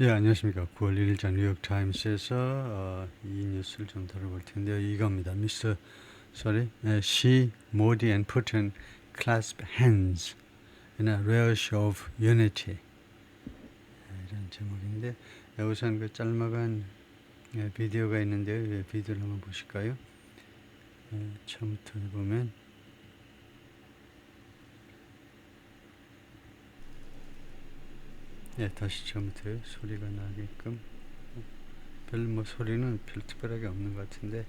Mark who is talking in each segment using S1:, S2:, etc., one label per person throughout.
S1: 예, 안녕하십니까. 9월 1일자 뉴욕타임스에서 이 뉴스를 좀 다뤄볼 텐데요. 이겁니다. Xi, Modi and Putin clasp hands in a rare show of unity. 이런 제목인데 우선 그 짤막한 비디오가 있는데요. 비디오를 한번 보실까요? 처음부터 보면 다시 처음부터 소리가 나게끔 별 소리는 별 특별하게 없는 것 같은데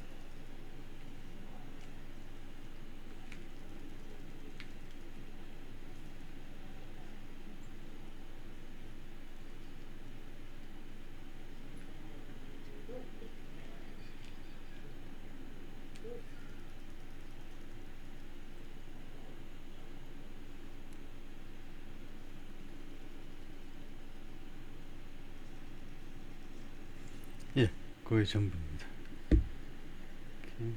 S1: 그게 전부입니다. 그래서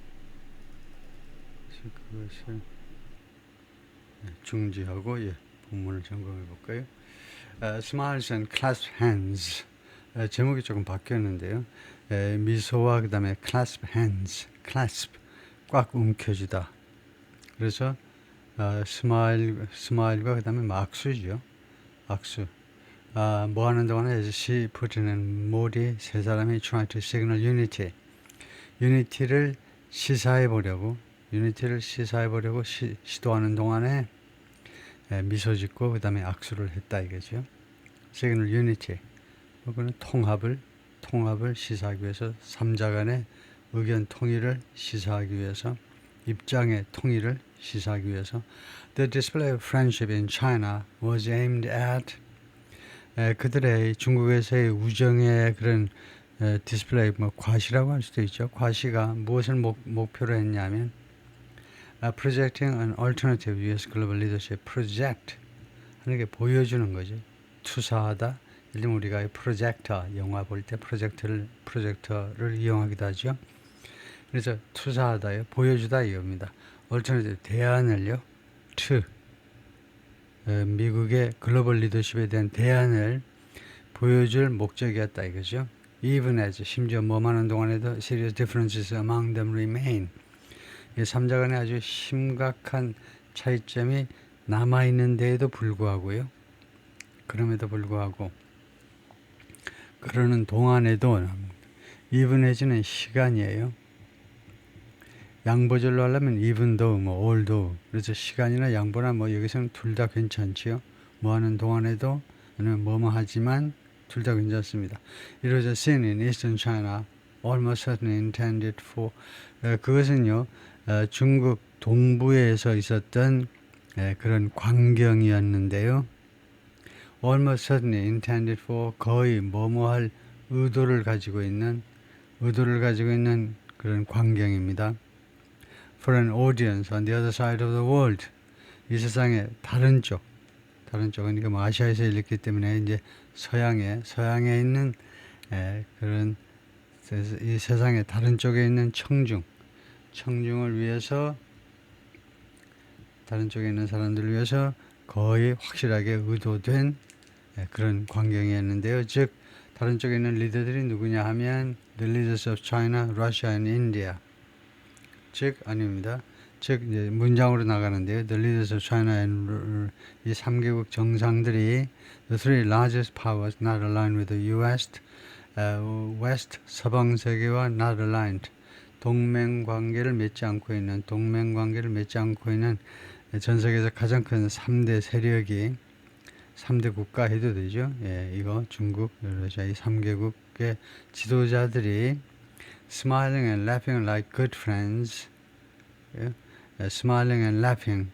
S1: 그것을 중지하고 본문을 점검해 볼까요? Smiles and clasp hands. 제목이 조금 바뀌었는데요. 미소와 그 다음에 clasp hands, clasp, 꽉 움켜쥐다. 그래서 스마일과 그 다음에 악수죠. 악수. 뭐 하는 동안에 Xi, Putin and Modi 세 사람이 try to signal unity. 유니티를 시사해 보려고 시도하는 동안에 미소 짓고 그 다음에 악수를 했다 이거죠. signal unity. 그거는 통합을 시사하기 위해서 3자 간의 의견 통일을 시사하기 위해서 입장의 통일을 시사하기 위해서 The display of friendship in China was aimed at 그들의 중국에서의 우정의 그런 디스플레이 과시라고 할 수도 있죠. 과시가 무엇을 목표로 했냐면 projecting an alternative U.S. global leadership project 하는 게 보여주는 거죠. 투사하다. 예를 들면 우리가 프로젝터 영화 볼 때 프로젝터를 이용하기도 하죠. 그래서 투사하다요, 보여주다 이겁니다. alternative 대안을요, 미국의 글로벌 리더십에 대한 대안을 보여줄 목적이었다 이거죠. Even as 심지어 뭐하는 동안에도 serious differences among them remain. 이 3자 간에 아주 심각한 차이점이 남아있는 데에도 불구하고요. 그럼에도 불구하고 그러는 동안에도 even해지는 시간이에요. 양보절로 하려면 even though, all though. 그래서 시간이나 양보나 여기서는 둘 다 괜찮지요. 뭐 하는 동안에도 아니면 뭐뭐 하지만 둘 다 괜찮습니다. It was a scene in Eastern China, almost certainly intended for. 그것은요, 중국 동부에서 있었던 그런 광경이었는데요. Almost certainly intended for 거의 뭐뭐 할 의도를 가지고 있는 그런 광경입니다. For an audience on the other side of the world. 이 세상의 다른 쪽, 그러니까 아시아에서 일었기 때문에 이제 서양에 있는 그런 이 세상의 다른 쪽에 있는 청중을 위해서, 다른 쪽에 있는 사람들을 위해서 거의 확실하게 의도된 그런 광경이었는데요. 즉 다른 쪽에 있는 리더들이 누구냐 하면 the leaders of China, Russia and India. 아닙니다. 이제 문장으로 나가는데요. The leaders of China and 이 3개국 정상들이 the three largest powers not aligned with the West, 서방 세계와 not aligned, 동맹 관계를 맺지 않고 있는 전 세계에서 가장 큰 3대 세력이 3대 국가 해도 되죠. 이거 중국, 러시아 이 3개국의 지도자들이 smiling and laughing like good friends. smiling and laughing.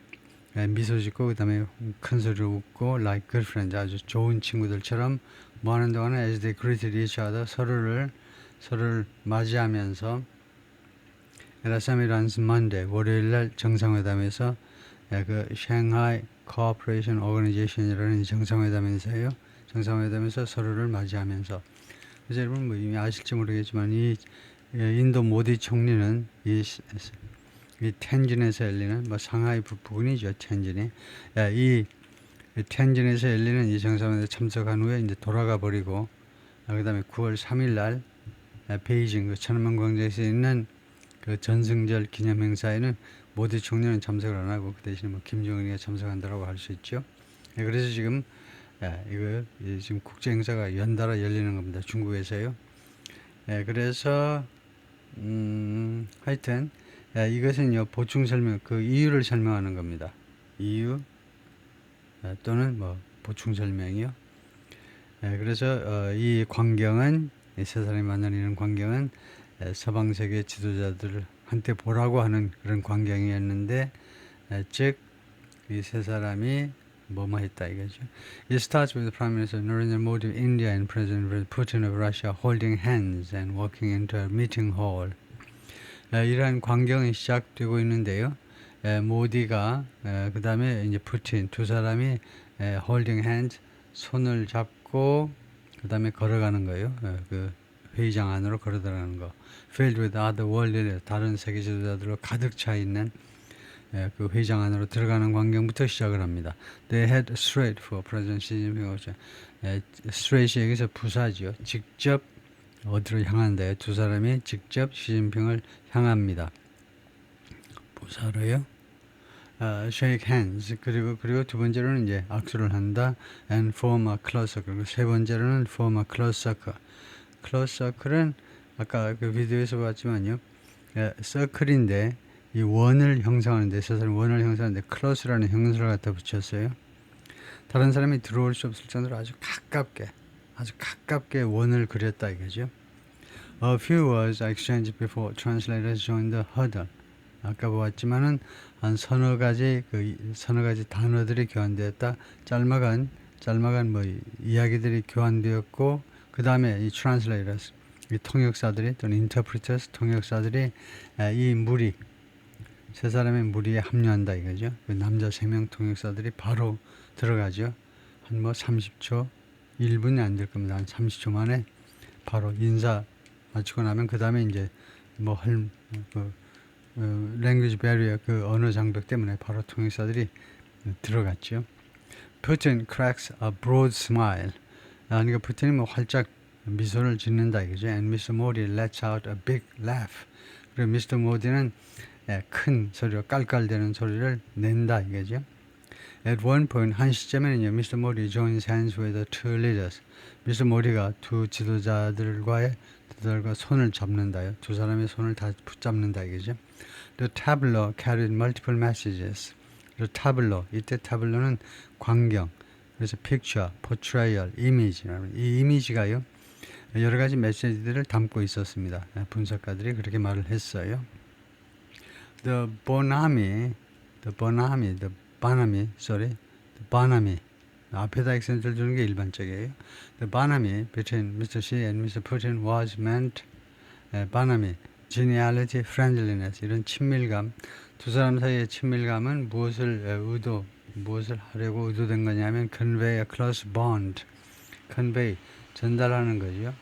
S1: 미소 짓고 그 다음에 큰 소리로 웃고 like good friends. 아주 좋은 친구들처럼 뭐 하는 동안에 as they greeted each other. 서로를 맞이하면서 at a summit on Monday. 월요일날 정상회담에서 그 Shanghai Cooperation Organization이라는 정상회담에서 서로를 맞이하면서. 그래서 여러분 이미 아실지 모르겠지만 이 인도 모디 총리는 이 텐진에서 열리는 상하이 부근이죠. 텐진이 이 텐진에서 열리는 이 정상회담에 참석한 후에 이제 돌아가 버리고 그다음에 9월 3일 날 베이징 그 천안문 광장에서 있는 그 전승절 기념 행사에는 모디 총리는 참석을 안 하고 그 대신에 뭐 김정은이가 참석한다라고 할 수 있죠. 그래서 지금 이거 지금 국제 행사가 연달아 열리는 겁니다. 중국에서요. 그래서 하여튼 이것은요 보충 설명 그 이유를 설명하는 겁니다. 이유 또는 뭐 보충 설명이요. 그래서 이 광경은 이 세 사람이 만나는 이런 광경은 서방 세계 지도자들을 한때 보라고 하는 그런 광경이었는데 즉 이 세 사람이 뭐뭐 했다 이거죠. It starts with the Prime Minister Narendra Modi of India and President Putin of Russia holding hands and walking into a meeting hall. 이러한 광경이 시작되고 있는데요. 모디가 그 다음에 이제 푸틴 두 사람이 holding hands 손을 잡고 그 다음에 걸어가는 거예요. 그 회의장 안으로 걸어 들어가는 거. Filled with other world leaders 다른 세계 지도자들로 가득 차 있는 그 회의장 안으로 들어가는 광경부터 시작을 합니다. They head straight for President Xi Jinping. straight이 여기서 부사죠. 직접 어디로 향한다요? 두 사람이 직접 시진핑을 향합니다. 부사로요. shake hands 그리고 두 번째로는 이제 악수를 한다. and form a close circle. 그리고 세 번째로는 form a close circle. close circle은 아까 그 비디오에서 봤지만요. circle인데 이 원을 형성하는데 세 사람 원을 형성하는데 close라는 형용사를 갖다 붙였어요. 다른 사람이 들어올 수 없을 정도로 아주 가깝게 원을 그렸다 이거죠. A few words are exchanged before translators join the huddle. 아까 보았지만은 한 서너 가지 단어들이 교환되었다. 짤막한 뭐 이야기들이 교환되었고 그 다음에 이 translators, 이 통역사들이 또는 interpreters 통역사들이 이 무리 세 사람의 무리에 합류한다 이거죠. 그 남자 3명 통역사들이 바로 들어가죠. 한 뭐 30초, 1분이 안 될 겁니다. 한 30초 만에 바로 인사 마치고 나면 그 다음에 이제 뭐 language barrier 그 언어 장벽 때문에 바로 통역사들이 들어갔죠. Putin cracks a broad smile. 그러니까 푸틴이 뭐 활짝 미소를 짓는다 이거죠. And Mr. Modi lets out a big laugh. 그리고 Mr. Modi는 큰 소리로 깔깔대는 소리를 낸다 이거죠. At one point 한 시점에는요, Mr. Modi joins hands with the two leaders. Mr. Modi가 두 지도자들과 손을 잡는다요. 두 사람의 손을 다 붙잡는다 이거죠. The tableau carried multiple messages. The tableau 이때 tableau는 광경. 그래서 picture, portrayal, image. 이 이미지가요 여러 가지 메시지들을 담고 있었습니다. 분석가들이 그렇게 말을 했어요. The Bonami 앞에다 액센트를 주는 게 일반적이에요. The Bonami between Mr. Xi and Mr. Putin was meant Bonami, geniality, friendliness 이런 친밀감. 두 사람 사이의 친밀감은 무엇을 하려고 의도된 거냐면 convey a close bond, convey 전달하는 거죠.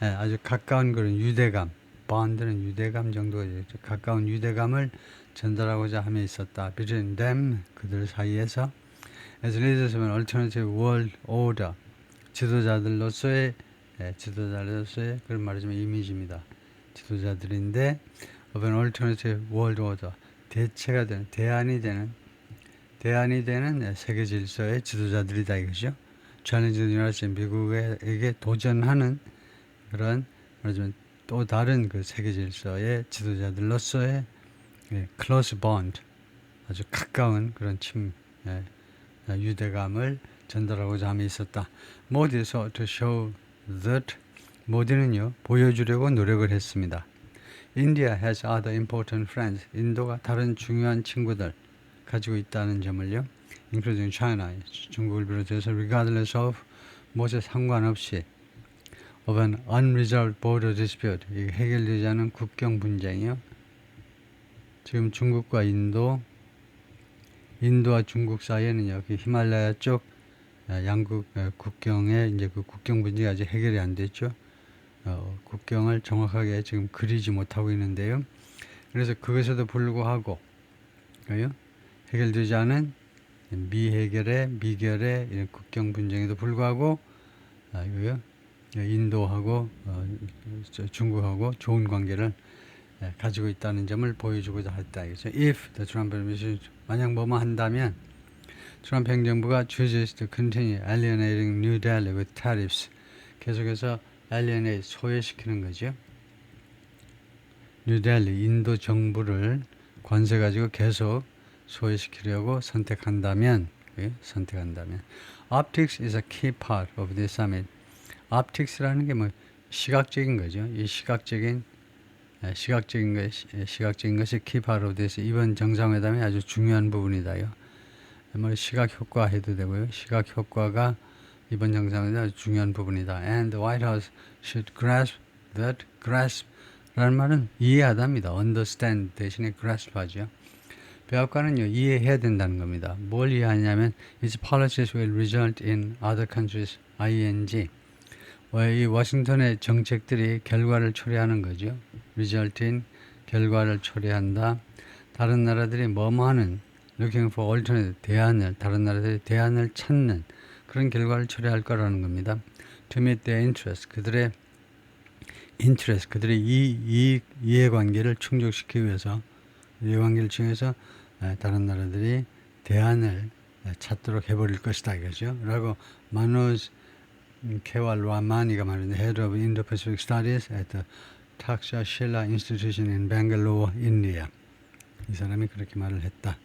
S1: 아주 가까운 그런 유대감, bond는 유대감 정도가 가까운 유대감을 전달하고자 함에 있었다. Between them 그들 사이에서 as leaders of an alternative world order 지도자들로서의 그런 말하자면 이미지입니다. 지도자들인데 of an alternative world order 대체가 되는 대안이 되는 세계 질서의 지도자들이다 이것이죠. Challenge the United States 미국에게 도전하는 그런 말하자면 또 다른 그 세계 질서의 지도자들로서의 close bond 아주 가까운 그런 유대감을 전달하고자 함에 있었다. 모디에서 to show that 모디는요 보여주려고 노력을 했습니다. India has other important friends. 인도가 다른 중요한 친구들 가지고 있다는 점을요. including China, 중국을 비롯해서 regardless of 무엇에 상관없이 of an unresolved border dispute 이게 해결되지 않은 국경 분쟁이요. 지금 중국과 인도와 중국 사이에는요, 그 히말라야 쪽 양국 국경에 이제 그 국경 분쟁이 아직 해결이 안 됐죠. 국경을 정확하게 지금 그리지 못하고 있는데요. 그래서 그것에도 불구하고 해결되지 않은 미결의 이런 국경 분쟁에도 불구하고 인도하고 중국하고 좋은 관계를 가지고 있다는 점을 보여주고자 했다. If the Trump administration 만약 뭐뭐 한다면 트럼프 행정부가 chooses to continue alienating New Delhi with tariffs 계속해서 alienate 소외시키는 거죠. 뉴델리 인도 정부를 관세 가지고 계속 소외시키려고 선택한다면 Optics is a key part of this summit. Optics라는 게 뭐 시각적인 거죠. 이 시각적인 것이 key part of this 이번 정상회담의 아주 중요한 부분이다요. 뭐 시각 효과 해도 되고요. 시각 효과가 이번 정상회담의 아주 중요한 부분이다. And the White House should grasp that. Grasp라는 말은 이해하다입니다. Understand 대신에 grasp 하죠. 백악관은요 이해해야 된다는 겁니다. 뭘 이해하냐면 its policies will result in other countries ing 이 워싱턴의 정책들이 결과를 초래하는 거죠. result in 결과를 초래한다. 다른 나라들이 뭐뭐하는 looking for alternative 다른 나라들이 대안을 찾는 그런 결과를 초래할 거라는 겁니다. to meet their interest 그들의 이해관계를 충족시키기 위해서 이해관계를 통해서 다른 나라들이 대안을 찾도록 해버릴 것이다 이거죠. 라고 마노즈 케왈 라마니가 말하는 Head of Indo-Pacific Studies at the Takshashila Institution in Bangalore, India. 이 사람이 그렇게 말을 했다.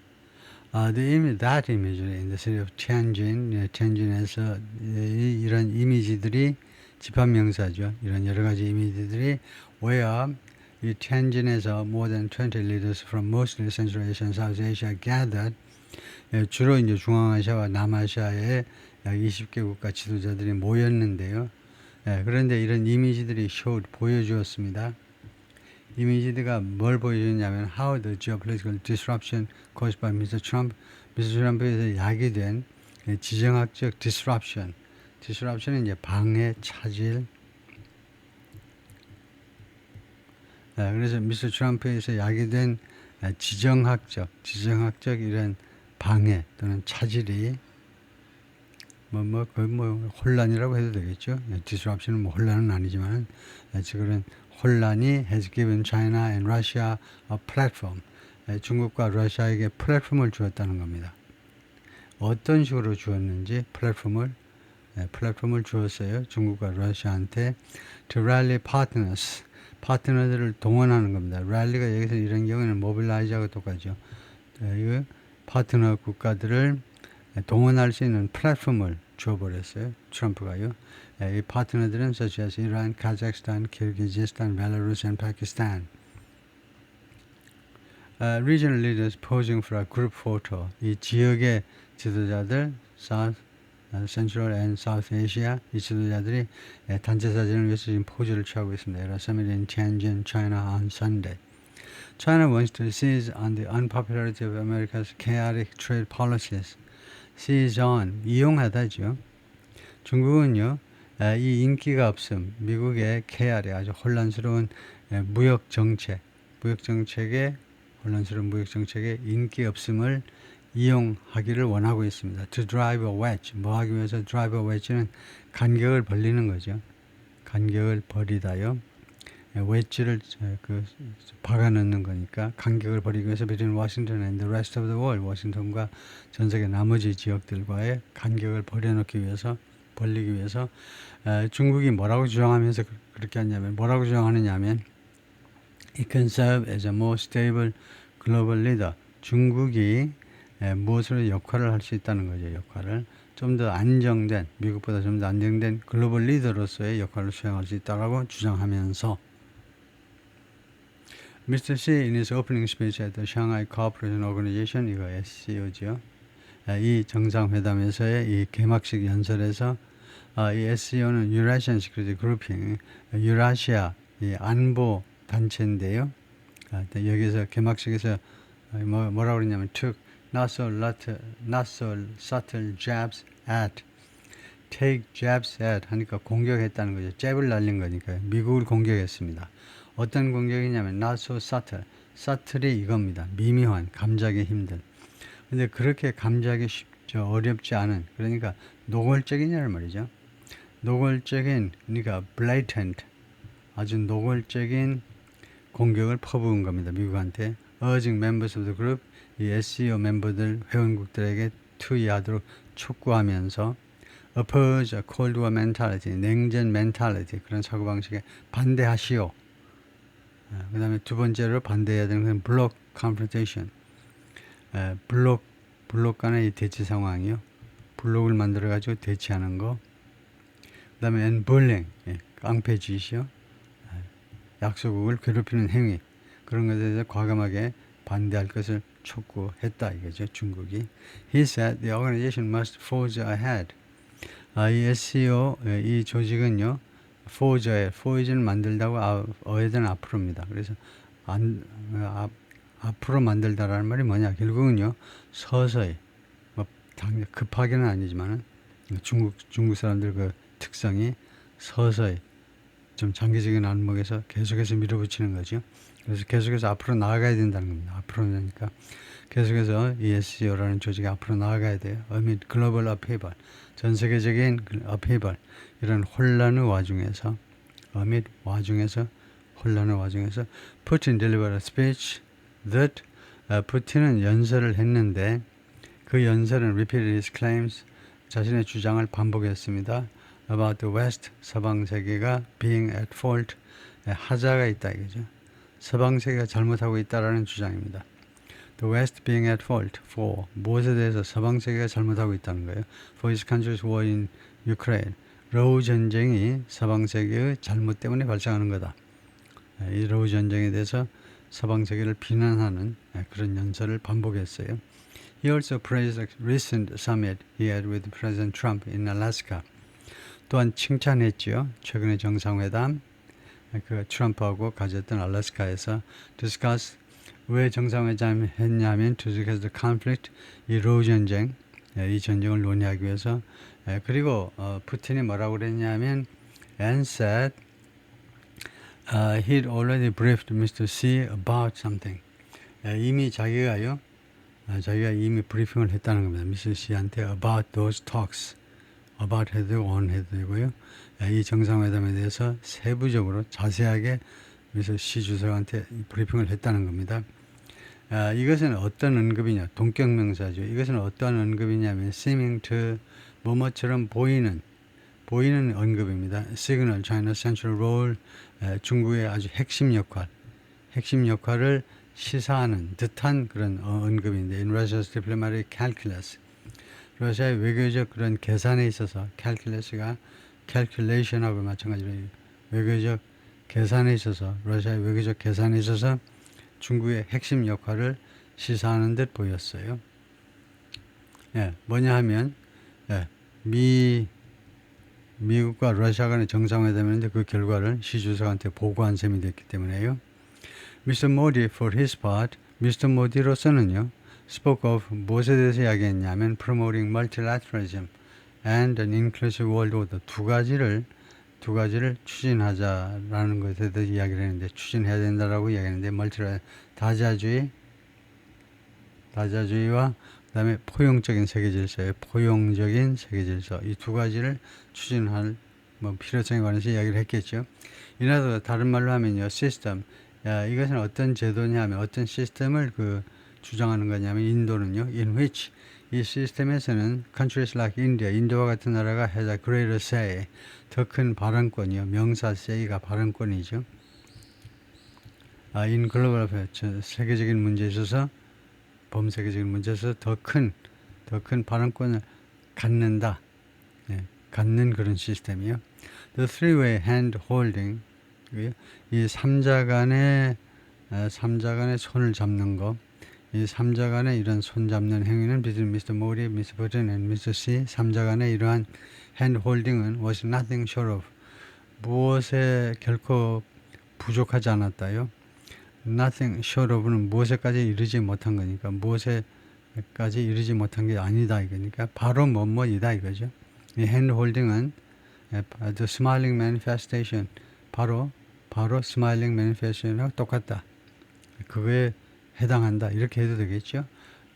S1: That image in the city of Tianjin, Tianjin에서 이런 이미지들이 집합명사죠. 이런 여러 가지 이미지들이 where 이 Tianjin에서 more than 20 leaders from mostly Central Asia and South Asia gathered. 주로 이제 중앙아시아와 남아시아의 약 20개 국가 지도자들이 모였는데요. 그런데 이런 이미지들이 보여주었습니다. 이미지가 뭘 보여주냐면 how the geopolitical disruption caused by Mr. Trump, Mr. Trump에서 야기된 지정학적 disruption은 이제 방해, 차질. 그래서 미스터 트럼프에서 야기된 지정학적 이런 방해 또는 차질이 혼란이라고 해도 되겠죠. disruption은 뭐 혼란은 아니지만 그런 혼란이 has given China and Russia a platform. 중국과 러시아에게 플랫폼을 주었다는 겁니다. 어떤 식으로 주었는지 플랫폼을 주었어요. 중국과 러시아한테 to rally 파트너들을 동원하는 겁니다. 랠리가 여기서 이런 경우에는 모빌라이즈하고 똑같죠. 이 파트너 국가들을 동원할 수 있는 플랫폼을 줘버렸어요. 트럼프가요. 이 파트너들은 such as Iran, Kazakhstan, Kyrgyzstan, Belarus, and Pakistan. Regional leaders posing for a group photo. 이 지역의 지도자들, South, Central and South Asia 이 지도자들이 단체 사진을 위해서 지금 포즈를 취하고 있습니다. At a summit in Tianjin, China on Sunday. China wants to seize on the unpopularity of America's chaotic trade policies. Seize on, 이용하다죠. 중국은요, 이 인기가 없음, 미국의 chaotic, 아주 혼란스러운 무역 정책의 인기 없음을 이용하기를 원하고 있습니다. To drive a wedge. 뭐 하기 위해서 drive a wedge는 간격을 벌리는 거죠. 간격을 벌이다요. 웨지를 박아 넣는 거니까 간격을 벌이기 위해서 between Washington and the rest of the world. 워싱턴과 전 세계 나머지 지역들과의 간격을 벌리기 위해서 중국이 뭐라고 주장하면서 그렇게 뭐라고 주장하느냐면 It can serve as a more stable global leader. 중국이 무엇으로 역할을 할 수 있다는 거죠. 역할을 좀 더 안정된 미국보다 좀 더 안정된 글로벌 리더로서의 역할을 수행할 수 있다고 주장하면서 Mr. Xi in his opening speech at the Shanghai Cooperation Organization 이거 SCO죠. 이 정상회담에서의 이 개막식 연설에서 이 SCO는 Eurasian Security Grouping 유라시아 이 안보 단체인데요. 여기서 개막식에서 뭐라고 그러냐면 took not so subtle jabs at take jabs at 하니까 공격했다는 거죠. 잽을 날린 거니까요. 미국을 공격했습니다. 어떤 공격이냐면 not so subtle이 이겁니다. 미묘한, 감지하기 힘든. 근데 그렇게 감지하기 어렵지 않은, 그러니까 노골적이냐는 말이죠. 노골적인, 그러니까 blatant, 아주 노골적인 공격을 퍼부은 겁니다. 미국한테. urging members of the group, 이 SCO 멤버들, 회원국들에게 투이하도록 촉구하면서 oppose a Cold War mentality, 냉전 mentality, 그런 사고방식에 반대하시오. 그 다음에 두 번째로 반대해야 되는 건 block confrontation, 블록 간의 이 대치 상황이요. 블록을 만들어가지고 대치하는 거. 그 다음에 and bullying, 깡패짓이요. 약소국을 괴롭히는 행위, 그런 것에 대해서 과감하게 반대할 것을 촉구했다 이거죠. 중국이. He said the organization must forge ahead. 이 SCO, 이 조직은요, forge를 만들다고 어해는 앞으로입니다. 그래서 앞으로 만들다라는 말이 뭐냐? 결국은요, 서서히, 뭐 급하게는 아니지만 중국 사람들 그 특성이 서서히 좀 장기적인 안목에서 계속해서 밀어붙이는 거죠. 그래서 계속해서 앞으로 나아가야 된다는 겁니다. 앞으로니까 계속해서 이 SCO라는 조직이 앞으로 나아가야 돼요. amid global upheaval, 전 세계적인 upheaval, 이런 혼란의 와중에서, 혼란의 와중에서 Putin delivered a speech that 푸틴은 연설을 했는데 그 연설은 repeated his claims, 자신의 주장을 반복했습니다. about the West, 서방 세계가 being at fault, 하자가 있다 이거죠. 서방 세계가 잘못하고 있다라는 주장입니다. The West being at fault for, 무엇에 대해서 서방 세계가 잘못하고 있다는 거예요. For his country's war in Ukraine, 러우 전쟁이 서방 세계의 잘못 때문에 발생하는 거다. 이 러우 전쟁에 대해서 서방 세계를 비난하는 그런 연설을 반복했어요. He also praised the recent summit he had with President Trump in Alaska. 또한 칭찬했죠. 최근의 정상회담, 그 트럼프하고 가졌던 알래스카에서 discuss, 왜 정상회담 했냐면 to discuss the conflict, 이 러우 전쟁, 이 전쟁을 논의하기 위해서. 그리고 푸틴이 뭐라고 그랬냐면 and said he'd already briefed Mr. Xi about something. 이미 자기가 이미 브리핑을 했다는 겁니다. Mr. Xi한테 about those talks. about 해도 되고 on 해도 되고요. 이 정상회담에 대해서 세부적으로 자세하게 그래서 시 주석한테 브리핑을 했다는 겁니다. 이것은 어떤 언급이냐? 동격명사죠. 이것은 어떤 언급이냐면 seeming to, 뭐뭐처럼 보이는 언급입니다. signal China's central role, 중국의 아주 핵심 역할을 시사하는 듯한 그런 언급인데 in Russia's diplomatic calculus, 러시아의 외교적 그런 계산에 있어서 calculus가 calculation하고 마찬가지로 외교적 계산에 있어서 러시아의 외교적 계산에 있어서 중국의 핵심 역할을 시사하는 듯 보였어요. 뭐냐 하면 미국과 러시아 간의 정상회담인데 그 결과를 시 주석한테 보고한 셈이 됐기 때문에요. Mr. Modi, for his part, Mr. Modi로서는요, spoke of 무엇에 대해서 이야기했냐면 promoting multilateralism and an inclusive world order, 두 가지를 추진하자라는 것에 대해서 이야기를 했는데, 추진해야 된다라고 이야기했는데 다자주의와 그다음에 포용적인 세계질서예요. 포용적인 세계질서, 이 두 가지를 추진할 필요성에 관해서 이야기를 했겠죠. 이나도 다른 말로 하면요, 시스템. 이것은 어떤 제도냐면 어떤 시스템을 주장하는 거냐면 인도는요, in which, 이 시스템에서는 countries like India, 인도와 같은 나라가 has a greater say, 더 큰 발언권이요. 명사 say가 발언권이죠. in global affairs, 세계적인 문제에 있어서, 범세계적인 문제에 있어서 더 큰 발언권을 갖는다. 갖는 그런 시스템이요. The three-way hand holding, 이 삼자 간의 손을 잡는 거, 이 삼자 간의 이런 손 잡는 행위는 between Mr. Modi, Mr. Putin and Mr. Xi, 삼자 간의 이러한 hand holding은 was nothing short of, 무엇에 결코 부족하지 않았다요. nothing short of는 무엇에까지 이르지 못한 거니까, 무엇에까지 이르지 못한 게 아니다 이거니까 바로 뭐뭐이다 이거죠. 이 hand holding은 the smiling manifestation, 바로 smiling manifestation하고 똑같다. 그거에 해당한다. 이렇게 해도 되겠죠.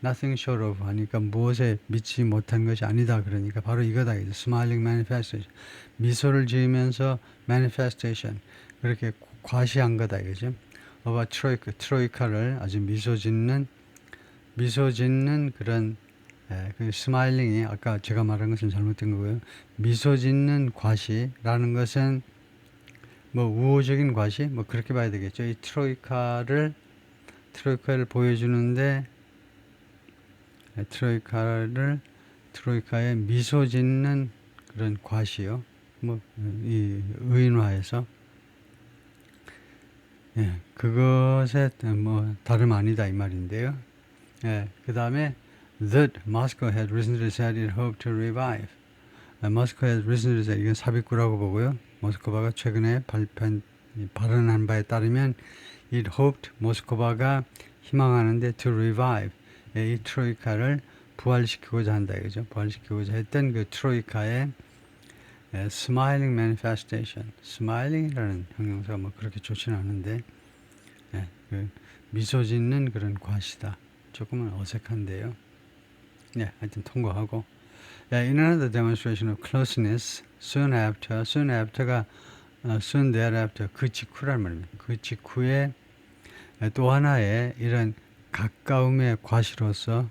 S1: nothing short of 하니까 무엇에 미치지 못한 것이 아니다. 그러니까 바로 이거다. smiling manifestation. 미소를 지으면서 manifestation. 그렇게 과시한 거다. 이거죠. of a troika. 트로이카를 아주 미소 짓는 그런 그 스마일링이 아까 제가 말한 것은 잘못된 거고요. 미소 짓는 과시라는 것은 뭐 우호적인 과시 뭐 그렇게 봐야 되겠죠. 이 트로이카를 보여주는데 트로이카의 미소 짓는 그런 과시요. 뭐 이 의인화해서 그것에 뭐 다름 아니다 이 말인데요. 그 다음에 that Moscow had recently said it hoped to revive. Moscow had recently said 이건 삽입구라고 보고요. 모스크바가 최근에 발언한 바에 따르면 it hoped 모스크바가 희망하는데 to revive 이 트로이카를 부활시키고자 한다 이거죠. 부활시키고자 했던 그 트로이카의 smiling manifestation. smiling이라는 형용사가 뭐 그렇게 좋지는 않은데 그 미소 짓는 그런 과시다. 조금은 어색한데요. 하여튼 통과하고. In another demonstration of closeness, soon after가 soon thereafter 그 직후란 말입니다. 그 직후에 또 하나의 이런 가까움의 과시로서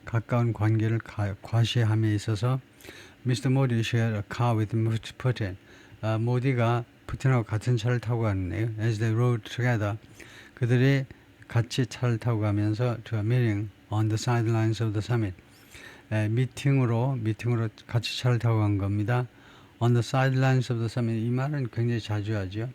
S1: 가까운 관계를 과시함에 있어서 Mr. Modi shared a car with Putin. 모디가 푸틴하고 같은 차를 타고 갔네요. As they rode together, 그들이 같이 차를 타고 가면서 to a meeting on the sidelines of the summit. 미팅으로 같이 차를 타고 간 겁니다. On the sidelines of the summit. 이 말은 굉장히 자주 하죠.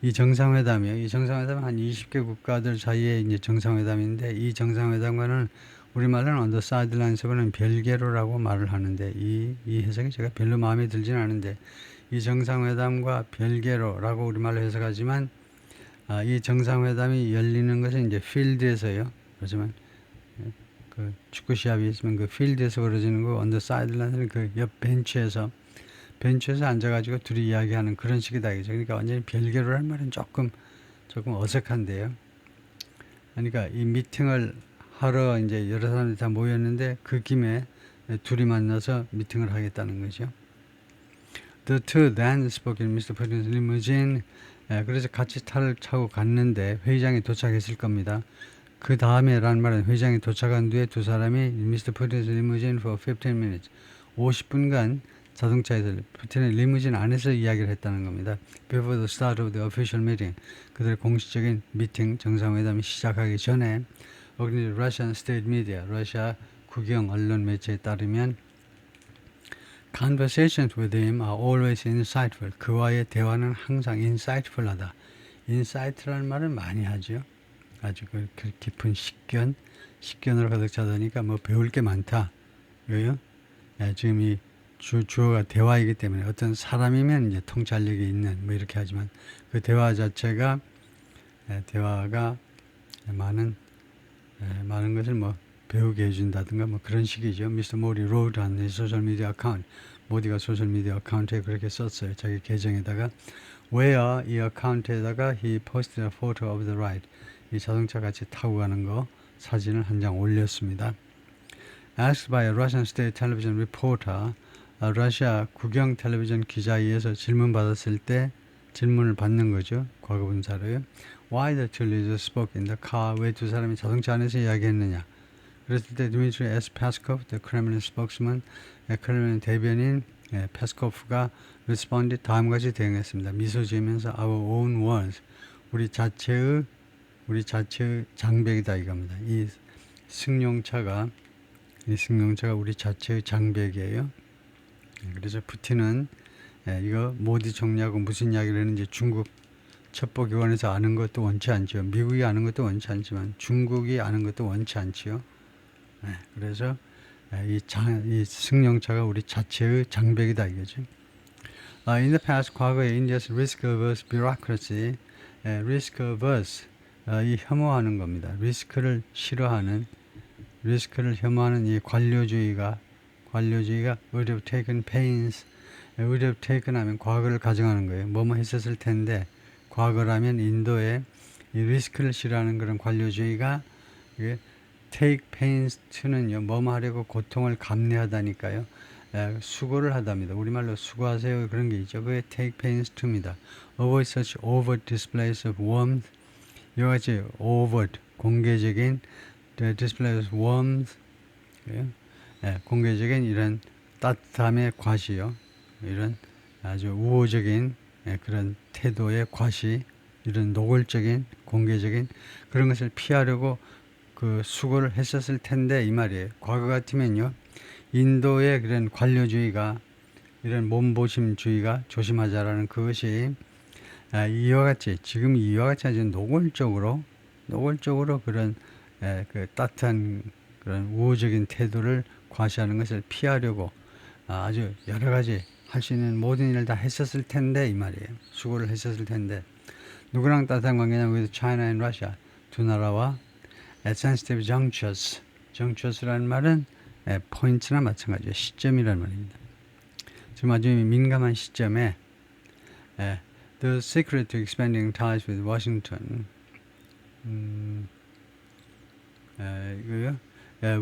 S1: 이 정상회담은 한 20개 국가들 사이에 이제 정상회담인데 이 정상회담과는 우리말로는 on the sidelines는 별개로라고 말을 하는데 이 해석이 제가 별로 마음에 들지는 않은데 이 정상회담과 별개로라고 우리말로 해석하지만 이 정상회담이 열리는 것은 이제 필드에서요. 그렇지만 그 축구 시합이 있으면 그 필드에서 벌어지는 거 on the sidelines는 그 옆 벤치에서 앉아가지고 둘이 이야기하는 그런 식이다. 그러니까 완전히 별개로라는 말은 조금 어색한데요. 그러니까 이 미팅을 하러 이제 여러 사람들이 다 모였는데 그 김에 둘이 만나서 미팅을 하겠다는 거죠. The two then spoke in Mr. Putin's limousine. 그래서 같이 차를 타고 갔는데 회의장에 도착했을 겁니다. 그 다음에라는 말은 회의장에 도착한 뒤에 두 사람이 Mr. Putin's limousine for 15 minutes. 50분간 자동차에서 푸틴의 리무진 안에서 이야기를 했다는 겁니다. Before the start of the official meeting. 그들의 공식적인 미팅 정상회담이 시작하기 전에 Russian state media, 러시아 국영 언론 매체에 따르면 Conversations with him are always insightful. 그와의 대화는 항상 insightful하다. insight라는 말을 많이 하죠. 아주 그 깊은 식견으로 가득 차다니까 뭐 배울 게 많다. 왜요? 지금 이 주어가 대화이기 때문에 어떤 사람이면 이제 통찰력이 있는 뭐 이렇게 하지만 그 대화 자체가 대화가 많은 것을 뭐 배우게 해준다든가 뭐 그런 식이죠. Mr. Modi wrote on his social media account. 모디가 소셜 미디어 어카운트에 그렇게 썼어요. 자기 계정에다가 where 이 어카운트에다가 he posted a photo of the ride. 이 자동차 같이 타고 가는 거 사진을 한 장 올렸습니다. Asked by a Russian state television reporter. 러시아 국영 텔레비전 기자에 의해서 질문을 받는 거죠. 과거분사로요. Why the two leaders spoke in the car? 왜 두 사람이 자동차 안에서 이야기했느냐? 그랬을 때 Dmitry S. Peskov, the Kremlin spokesman, 크렘린 대변인 페스코프가 responded 다음과 같이 대응했습니다. 미소 지으면서 our own words, 우리 자체의 장벽이다 이겁니다. 이 승용차가 우리 자체의 장벽이에요. 그래서 푸틴은 이거 모디 총리하고 무슨 이야기를 했는지 중국 첩보기관에서 아는 것도 원치 않죠. 미국이 아는 것도 원치 않지만 중국이 아는 것도 원치 않지요. 그래서 이 승용차가 우리 자체의 장벽이다 이거죠. In the past, 과거에 India's risk-averse bureaucracy, risk-averse, 이 혐오하는 겁니다. 리스크를 혐오하는 이 관료주의가 would have taken pains, would have taken 하면 과거를 가정하는 거예요. 뭐뭐 했었을 텐데 과거라면 인도의 이 리스크를 싫어하는 그런 관료주의가 take pains to는요, 뭐뭐 하려고 고통을 감내하다니까요. 수고를 하답니다. 우리말로 수고하세요 그런 게 있죠. 그게 take pains to입니다. Avoid such overt displays of warmth. 이와 같이 overt, 공개적인 displays of warmth, 공개적인 이런 따뜻함의 과시요. 이런 아주 우호적인 그런 태도의 과시, 이런 노골적인 공개적인 그런 것을 피하려고 그 수고를 했었을 텐데 이 말이에요. 과거 같으면요, 인도의 그런 관료주의가, 이런 몸보심주의가 조심하자라는 그것이 이와 같이, 지금 이와 같이 아주 노골적으로 그런 그 따뜻한 그런 우호적인 태도를 과시하는 것을 피하려고 아주 여러 가지 할 수 있는 모든 일을 다 했었을 텐데 이 말이에요. 수고를 했었을 텐데 누구랑 따뜻한 관계냐면 with China and Russia, 두 나라와 at sensitive junctures라는 말은 포인트나 마찬가지예요. 시점이라는 말입니다. 지금 아주 민감한 시점에 the secret to expanding ties with Washington 이거요.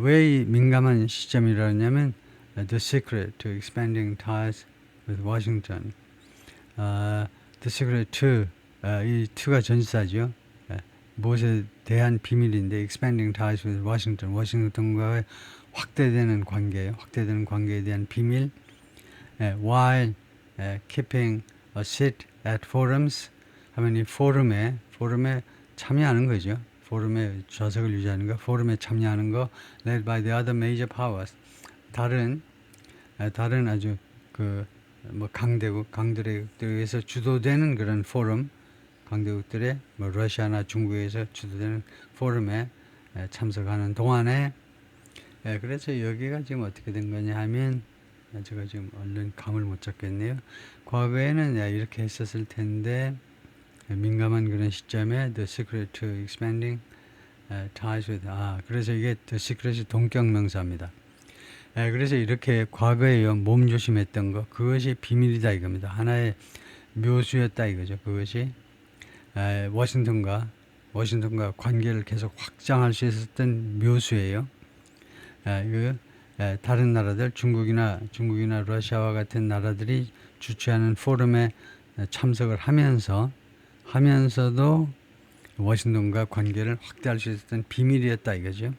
S1: 왜 이 민감한 시점이라냐면 the secret to expanding ties with Washington. The secret to 이 to가 전치사죠. 무엇에 대한 비밀인데 expanding ties with Washington. 워싱턴과의 확대되는 관계예요. 확대되는 관계에 대한 비밀. While keeping a seat at forums 하면 이 포럼에 참여하는 거죠. 포럼에 좌석을 유지하는 거, 포럼에 참여하는 거, led by the other major powers. 다른 아주 뭐 강대국들에 의해서 주도되는 그런 포럼, 강대국들의 뭐 러시아나 중국에서 주도되는 포럼에 참석하는 동안에 그래서 여기가 지금 어떻게 된 거냐 하면 제가 지금 얼른 감을 못 잡겠네요. 과거에는 이렇게 했었을 텐데 민감한 그런 시점에 the secret to expanding ties with 그래서 이게 the secret이 동격명사입니다. 그래서 이렇게 과거에요 몸조심했던 거 그것이 비밀이다 이겁니다. 하나의 묘수였다 이거죠. 그것이 워싱턴과 관계를 계속 확장할 수 있었던 묘수예요. 다른 나라들 중국이나 러시아와 같은 나라들이 주최하는 포럼에 참석을 하면서도 워싱턴과 관계를 확대할 수 있었던 비밀이었다 이거죠.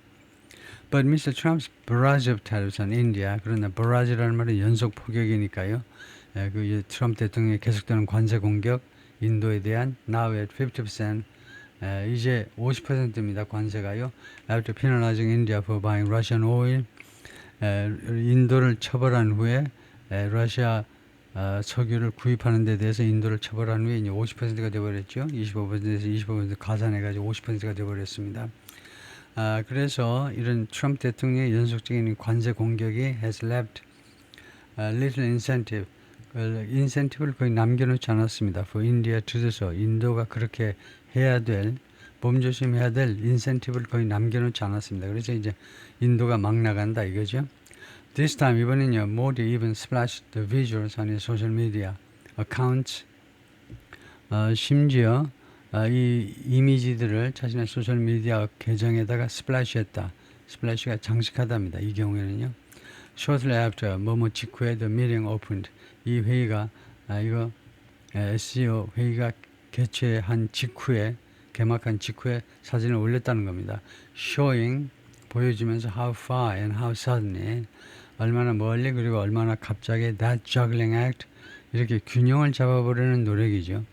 S1: But Mr. Trump's barrage of tariffs on India, 그러나 barrage라는 말은 연속 포격이니까요. 그 트럼프 대통령의 계속되는 관세 공격, 인도에 대한 now at 50%, 이제 50%입니다. 관세가요. After penalizing India for buying Russian oil, 인도를 처벌한 후에 러시아 석유를 구입하는 데 대해서 인도를 처벌한 후에 이제 50%가 되어버렸죠. 25%에서 25% 가산해가지고 50%가 되어버렸습니다. 그래서 이런 트럼프 대통령의 연속적인 관세 공격이 has left little incentive, 인센티브를 거의 남겨놓지 않았습니다. For India to do so, 인도가 그렇게 해야 될, 몸조심해야 될 인센티브를 거의 남겨놓지 않았습니다. 그래서 이제 인도가 막 나간다 이거죠. This time 이번엔요, Modi even splashed the visuals on his social media accounts. 심지어 이 이미지들을 자신의 소셜 미디어 계정에다가 스플래시했다. 스플래시가 장식하답니다. 이 경우에는요. Shortly after 뭐뭐 직후에 the meeting opened. 이 회의가 이거 SEO 회의가 개최한 직후에 개막한 직후에 사진을 올렸다는 겁니다. Showing 보여주면서 how far and how suddenly 얼마나 멀리 그리고 얼마나 갑자기 that juggling act 이렇게 균형을 잡아보려는 노력이죠.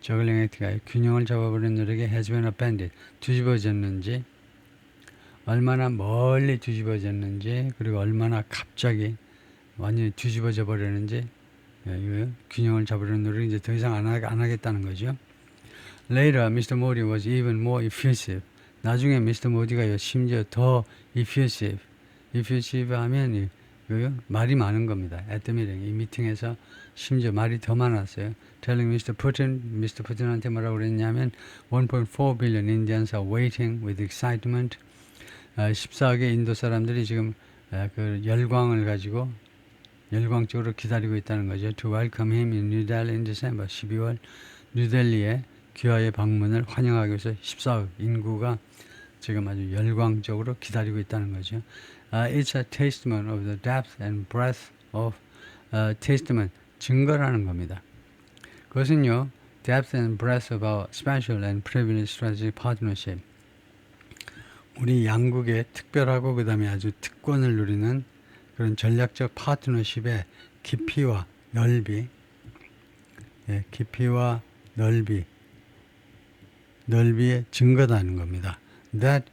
S1: 저글링 액트가 균형을 잡아보려는 노력에 has been abandoned 뒤집어졌는지 얼마나 멀리 뒤집어졌는지 그리고 얼마나 갑자기 완전히 뒤집어져 버렸는지 균형을 잡으려는 노력을 이제 더 이상 안 하겠다는 거죠. Later, Mr. Modi was even more effusive. 나중에 Mr. Modi가 심지어 더 effusive 하면 말이 많은 겁니다. At the meeting, 이 미팅에서 심지어 말이 더 많았어요. Telling Mr. Putin한테 뭐라고 그랬냐면 1.4 billion Indians are waiting with excitement. 14억의 인도 사람들이 지금 그 열광적으로 기다리고 있다는 거죠. To welcome him in New Delhi in December. 12월 뉴델리에 귀화의 방문을 환영하기 위해서 14억 인구가 지금 아주 열광적으로 기다리고 있다는 거죠. It's a testament of the depth and breadth of testament, 증거라는 겁니다. 그것은요, depth and breadth of our special and privileged strategic partnership. 우리 양국의 특별하고 그 다음에 아주 특권을 누리는 그런 전략적 파트너십의 깊이와 넓이, 깊이와 넓이의 증거다는 겁니다. That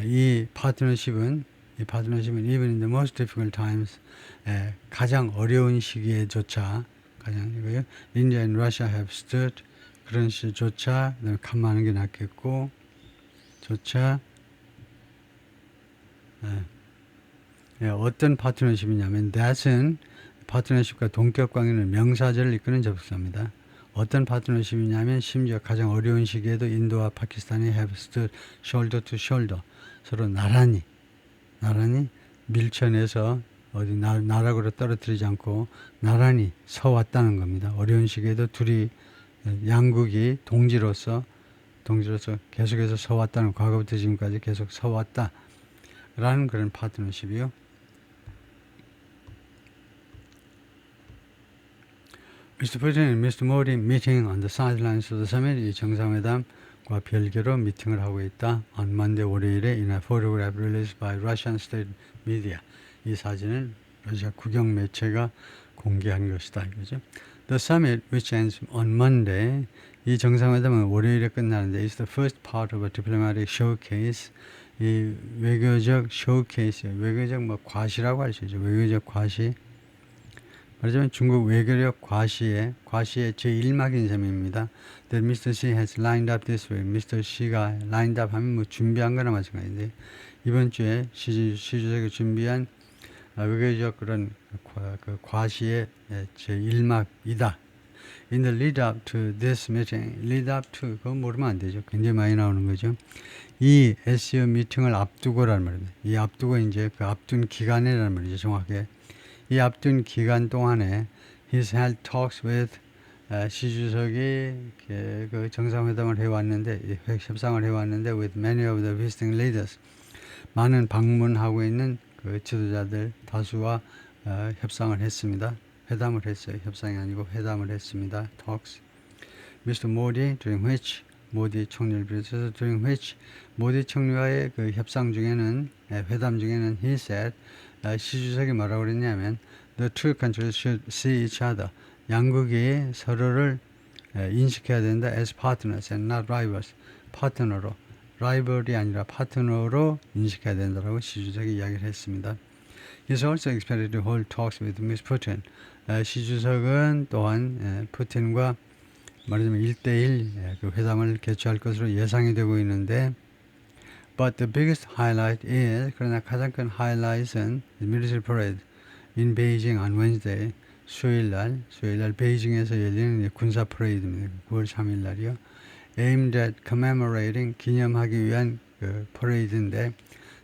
S1: 이 파트너십은 even in the most difficult times, 가장 어려운 시기에조차 가장 India and Russia have stood, 그런 시조차 감마하는 게 낫겠고 조차 어떤 파트너십이냐면 that은 파트너십과 동격 관계는 명사절을 이끄는 접속사입니다. 어떤 파트너십이냐면 심지어 가장 어려운 시기에도 인도와 파키스탄이 have stood shoulder to shoulder, 서로 나란히 밀쳐내서 어디 나락으로 떨어뜨리지 않고 나란히 서왔다는 겁니다. 어려운 시기에도 둘이 양국이 동지로서 계속해서 서왔다는, 과거부터 지금까지 계속 서왔다라는 그런 파트너십이요. Mr. Putin and Mr. Modi meeting on the sidelines of the summit. 이 정상회담과 별개로 미팅을 하고 있다. On Monday, 월요일에 in a photograph released by Russian state media. 이 사진을 러시아 국영 매체가 공개한 것이다. 이거죠. The summit, which ends on Monday, 이 정상회담은 월요일에 끝나는데 is the first part of a diplomatic showcase. 이 외교적 쇼케이스, 외교적 과시라고 할 수 있죠. 외교적 과시. 말하자면 중국 외교력 과시의 제1막인 셈입니다. That Mr. Xi has lined up this way. Mr. Xi가 lined up 하면 준비한 거나 마찬가지인데, 이번 주에 시 주석이 준비한 외교적 그런 과시의 제1막이다. In the lead up to this meeting, lead up to, 그거 모르면 안 되죠. 굉장히 많이 나오는 거죠. 이 SCO 미팅을 앞두고라는 말입니다. 이 앞두고 이제 그 앞둔 기간이라는 말이죠. 정확하게. 이 앞둔 기간 동안에 he's held talks with, 시 주석이 그 정상회담을 해왔는데, 협상을 해왔는데 with many of the visiting leaders, 많은 방문하고 있는 그 지도자들 다수와 협상을 했습니다. 회담을 했어요. 협상이 아니고 회담을 했습니다. talks. Mr. Modi, during which, 모디 총리를 비롯해서 during which, 모디 총리와의 그 협상 중에는, 회담 중에는 he said, 시 주석이 뭐라고 그랬냐면 the two countries should see each other. 양국이 서로를 인식해야 된다 as partners and not rivals. 파트너로, 라이벌이 아니라 파트너로 인식해야 된다라고 시 주석이 이야기를 했습니다. He is also expected to hold talks with Ms. Putin. 시 주석은 또한 푸틴과 말하자면 1대1 그 회담을 개최할 것으로 예상이 되고 있는데, but the biggest highlight is, 그러나 가장 큰 하이라이트는 military parade in Beijing on Wednesday, 수요일날 베이징에서 열리는 군사 퍼레이드입니다. 9월 3일 날이요. aimed at commemorating, 기념하기 위한 그 퍼레이드인데,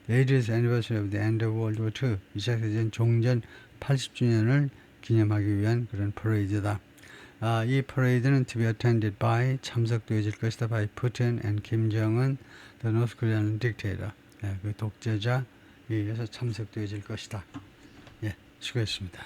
S1: the 80th anniversary of the end of World War II, 2차 세계대전 종전 80주년을 기념하기 위한 그런 퍼레이드다. 이 퍼레이드는 to be attended by, 참석되어질 것이다. by Putin and Kim Jong-un, the North Korean dictator. 그 독재자에 의해서 참석되어질 것이다. 수고했습니다.